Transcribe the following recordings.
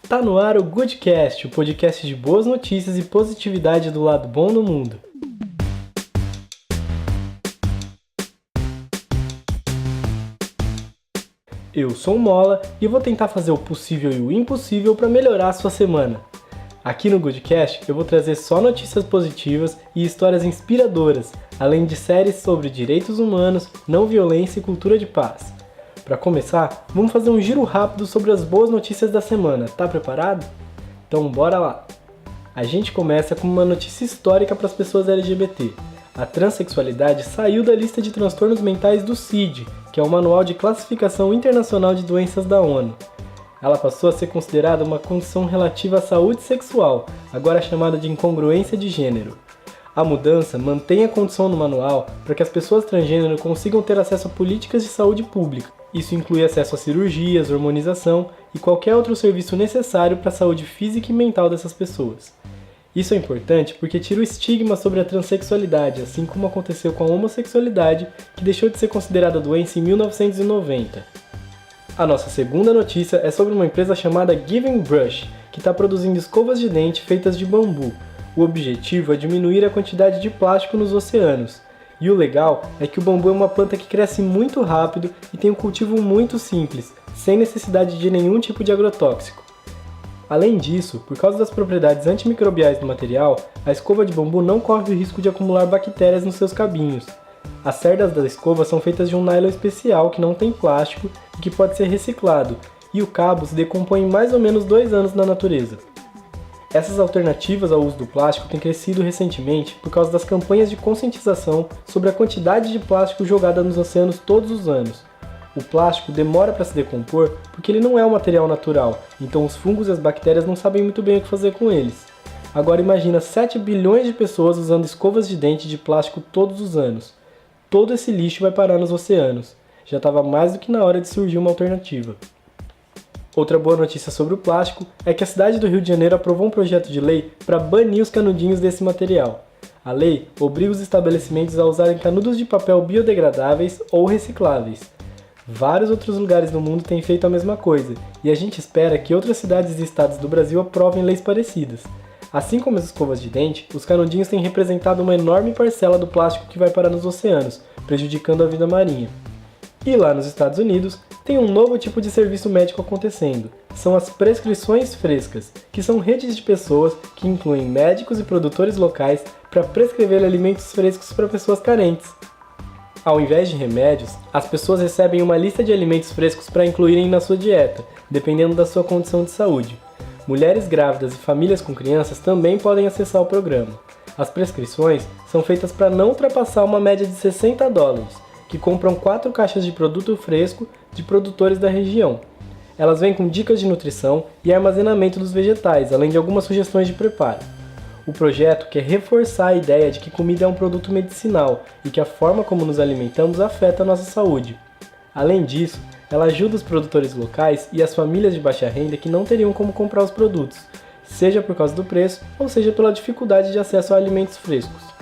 Tá no ar o Goodcast, o podcast de boas notícias e positividade do lado bom do mundo. Eu sou o Mola e vou tentar fazer o possível e o impossível para melhorar a sua semana. Aqui no Goodcast eu vou trazer só notícias positivas e histórias inspiradoras, além de séries sobre direitos humanos, não violência e cultura de paz. Para começar, vamos fazer um giro rápido sobre as boas notícias da semana. Tá preparado? Então bora lá! A gente começa com uma notícia histórica para as pessoas LGBT. A transexualidade saiu da lista de transtornos mentais do CID, que é o Manual de Classificação Internacional de Doenças da ONU. Ela passou a ser considerada uma condição relativa à saúde sexual, agora chamada de incongruência de gênero. A mudança mantém a condição no manual para que as pessoas transgênero consigam ter acesso a políticas de saúde pública. Isso inclui acesso a cirurgias, hormonização e qualquer outro serviço necessário para a saúde física e mental dessas pessoas. Isso é importante porque tira o estigma sobre a transexualidade, assim como aconteceu com a homossexualidade, que deixou de ser considerada doença em 1990. A nossa segunda notícia é sobre uma empresa chamada Giving Brush, que está produzindo escovas de dente feitas de bambu. O objetivo é diminuir a quantidade de plástico nos oceanos. E o legal é que o bambu é uma planta que cresce muito rápido e tem um cultivo muito simples, sem necessidade de nenhum tipo de agrotóxico. Além disso, por causa das propriedades antimicrobiais do material, a escova de bambu não corre o risco de acumular bactérias nos seus cabinhos. As cerdas da escova são feitas de um nylon especial que não tem plástico e que pode ser reciclado, e o cabo se decompõe em mais ou menos 2 anos na natureza. Essas alternativas ao uso do plástico têm crescido recentemente por causa das campanhas de conscientização sobre a quantidade de plástico jogada nos oceanos todos os anos. O plástico demora para se decompor porque ele não é um material natural, então os fungos e as bactérias não sabem muito bem o que fazer com eles. Agora imagina 7 bilhões de pessoas usando escovas de dente de plástico todos os anos. Todo esse lixo vai parar nos oceanos. Já estava mais do que na hora de surgir uma alternativa. Outra boa notícia sobre o plástico é que a cidade do Rio de Janeiro aprovou um projeto de lei para banir os canudinhos desse material. A lei obriga os estabelecimentos a usarem canudos de papel biodegradáveis ou recicláveis. Vários outros lugares do mundo têm feito a mesma coisa, e a gente espera que outras cidades e estados do Brasil aprovem leis parecidas. Assim como as escovas de dente, os canudinhos têm representado uma enorme parcela do plástico que vai parar nos oceanos, prejudicando a vida marinha. E lá nos Estados Unidos, tem um novo tipo de serviço médico acontecendo. São as prescrições frescas, que são redes de pessoas que incluem médicos e produtores locais para prescrever alimentos frescos para pessoas carentes. Ao invés de remédios, as pessoas recebem uma lista de alimentos frescos para incluírem na sua dieta, dependendo da sua condição de saúde. Mulheres grávidas e famílias com crianças também podem acessar o programa. As prescrições são feitas para não ultrapassar uma média de $60, que compram 4 caixas de produto fresco de produtores da região. Elas vêm com dicas de nutrição e armazenamento dos vegetais, além de algumas sugestões de preparo. O projeto quer reforçar a ideia de que comida é um produto medicinal e que a forma como nos alimentamos afeta a nossa saúde. Além disso, ela ajuda os produtores locais e as famílias de baixa renda que não teriam como comprar os produtos, seja por causa do preço ou seja pela dificuldade de acesso a alimentos frescos.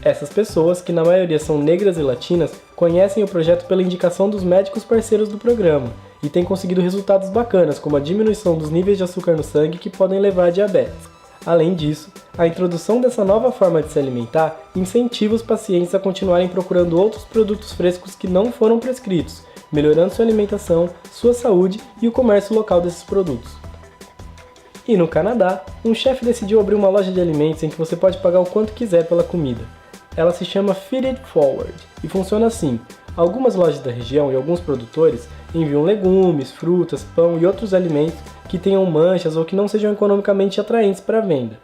Essas pessoas, que na maioria são negras e latinas, conhecem o projeto pela indicação dos médicos parceiros do programa e têm conseguido resultados bacanas, como a diminuição dos níveis de açúcar no sangue que podem levar a diabetes. Além disso, a introdução dessa nova forma de se alimentar incentiva os pacientes a continuarem procurando outros produtos frescos que não foram prescritos, melhorando sua alimentação, sua saúde e o comércio local desses produtos. E no Canadá, um chefe decidiu abrir uma loja de alimentos em que você pode pagar o quanto quiser pela comida. Ela se chama Feed It Forward e funciona assim. Algumas lojas da região e alguns produtores enviam legumes, frutas, pão e outros alimentos que tenham manchas ou que não sejam economicamente atraentes para a venda.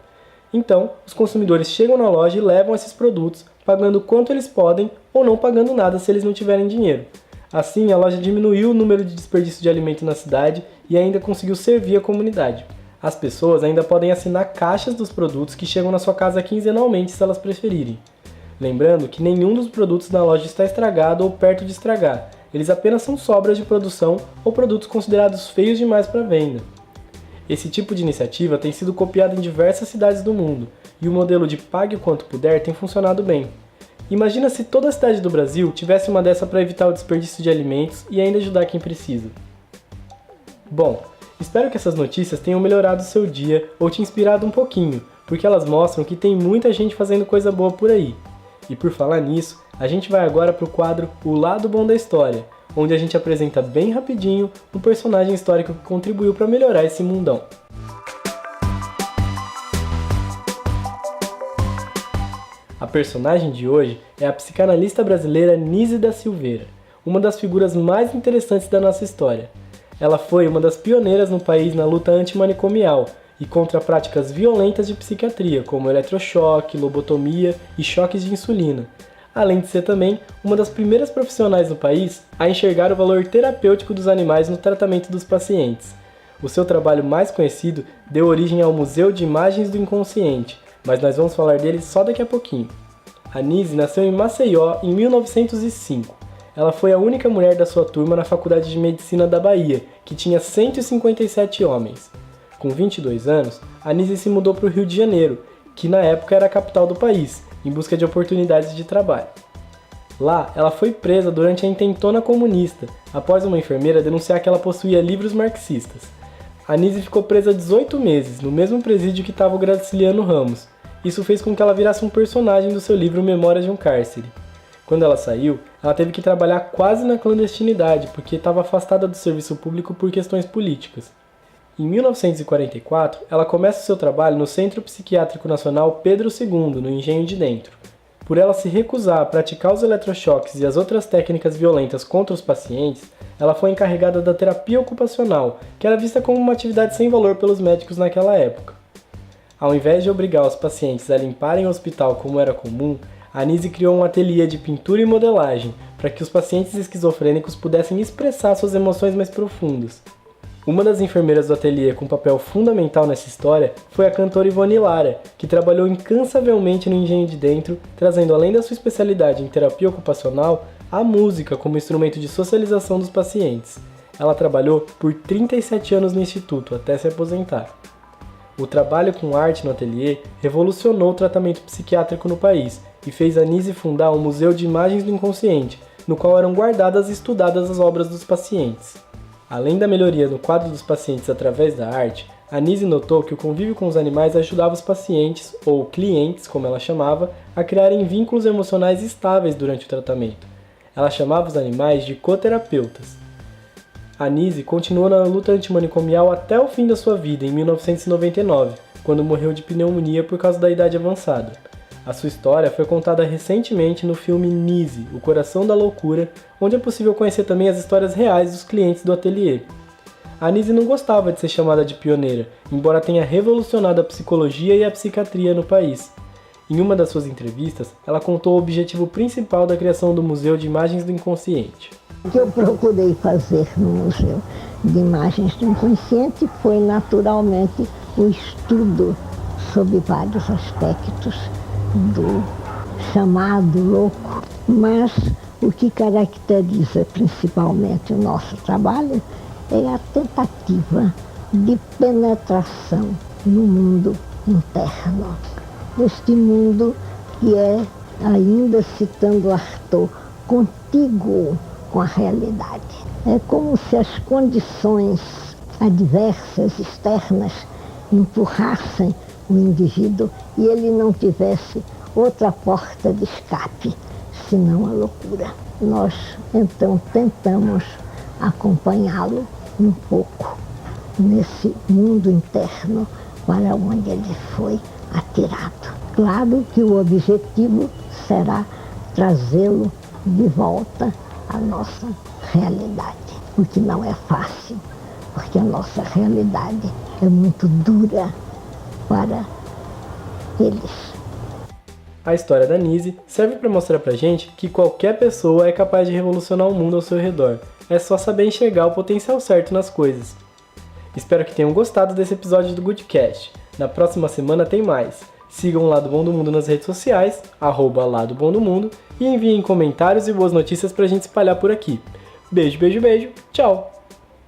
Então, os consumidores chegam na loja e levam esses produtos, pagando quanto eles podem ou não pagando nada se eles não tiverem dinheiro. Assim, a loja diminuiu o número de desperdício de alimento na cidade e ainda conseguiu servir a comunidade. As pessoas ainda podem assinar caixas dos produtos que chegam na sua casa quinzenalmente se elas preferirem. Lembrando que nenhum dos produtos na loja está estragado ou perto de estragar, eles apenas são sobras de produção ou produtos considerados feios demais para venda. Esse tipo de iniciativa tem sido copiado em diversas cidades do mundo, e o modelo de pague o quanto puder tem funcionado bem. Imagina se toda a cidade do Brasil tivesse uma dessa para evitar o desperdício de alimentos e ainda ajudar quem precisa. Bom, Espero que essas notícias tenham melhorado o seu dia ou te inspirado um pouquinho, porque elas mostram que tem muita gente fazendo coisa boa por aí. E por falar nisso, a gente vai agora para o quadro O Lado Bom da História, onde a gente apresenta bem rapidinho um personagem histórico que contribuiu para melhorar esse mundão. A personagem de hoje é a psicanalista brasileira Nise da Silveira, uma das figuras mais interessantes da nossa história. Ela foi uma das pioneiras no país na luta antimanicomial e contra práticas violentas de psiquiatria, como eletrochoque, lobotomia e choques de insulina, além de ser também uma das primeiras profissionais no país a enxergar o valor terapêutico dos animais no tratamento dos pacientes. O seu trabalho mais conhecido deu origem ao Museu de Imagens do Inconsciente, mas nós vamos falar dele só daqui a pouquinho. A Nise nasceu em Maceió em 1905. Ela foi a única mulher da sua turma na Faculdade de Medicina da Bahia, que tinha 157 homens. Com 22 anos, a Nise se mudou para o Rio de Janeiro, que na época era a capital do país, em busca de oportunidades de trabalho. Lá, ela foi presa durante a intentona comunista, após uma enfermeira denunciar que ela possuía livros marxistas. A Nise ficou presa 18 meses, no mesmo presídio que estava o Graciliano Ramos. Isso fez com que ela virasse um personagem do seu livro Memórias de um Cárcere. Quando ela saiu, ela teve que trabalhar quase na clandestinidade, porque estava afastada do serviço público por questões políticas. Em 1944, ela começa o seu trabalho no Centro Psiquiátrico Nacional Pedro II, no Engenho de Dentro. Por ela se recusar a praticar os eletrochoques e as outras técnicas violentas contra os pacientes, ela foi encarregada da terapia ocupacional, que era vista como uma atividade sem valor pelos médicos naquela época. Ao invés de obrigar os pacientes a limparem o hospital como era comum, a Nise criou um ateliê de pintura e modelagem para que os pacientes esquizofrênicos pudessem expressar suas emoções mais profundas. Uma das enfermeiras do ateliê com papel fundamental nessa história foi a cantora Ivone Lara, que trabalhou incansavelmente no Engenho de Dentro, trazendo além da sua especialidade em terapia ocupacional, a música como instrumento de socialização dos pacientes. Ela trabalhou por 37 anos no instituto, até se aposentar. O trabalho com arte no ateliê revolucionou o tratamento psiquiátrico no país e fez a Nise fundar o Museu de Imagens do Inconsciente, no qual eram guardadas e estudadas as obras dos pacientes. Além da melhoria no quadro dos pacientes através da arte, a Nise notou que o convívio com os animais ajudava os pacientes, ou clientes, como ela chamava, a criarem vínculos emocionais estáveis durante o tratamento. Ela chamava os animais de coterapeutas. A Nise continuou na luta antimanicomial até o fim da sua vida, em 1999, quando morreu de pneumonia por causa da idade avançada. A sua história foi contada recentemente no filme Nise, O Coração da Loucura, onde é possível conhecer também as histórias reais dos clientes do ateliê. A Nise não gostava de ser chamada de pioneira, embora tenha revolucionado a psicologia e a psiquiatria no país. Em uma das suas entrevistas, ela contou o objetivo principal da criação do Museu de Imagens do Inconsciente. O que eu procurei fazer no Museu de Imagens do Inconsciente foi, naturalmente, o estudo sobre vários aspectos do chamado louco, mas o que caracteriza principalmente o nosso trabalho é a tentativa de penetração no mundo interno, este mundo que é, ainda citando Artaud, contíguo com a realidade. É como se as condições adversas, externas, empurrassem o indivíduo e ele não tivesse outra porta de escape, senão a loucura. Nós, então, tentamos acompanhá-lo um pouco nesse mundo interno para onde ele foi atirado. Claro que o objetivo será trazê-lo de volta à nossa realidade, o que não é fácil, porque a nossa realidade é muito dura para eles. A história da Nise serve para mostrar pra gente que qualquer pessoa é capaz de revolucionar o mundo ao seu redor. É só saber enxergar o potencial certo nas coisas. Espero que tenham gostado desse episódio do Goodcast. Na próxima semana tem mais. Sigam o Lado Bom do Mundo nas redes sociais, @Lado Bom do Mundo, e enviem comentários e boas notícias pra gente espalhar por aqui. Beijo, beijo, beijo. Tchau!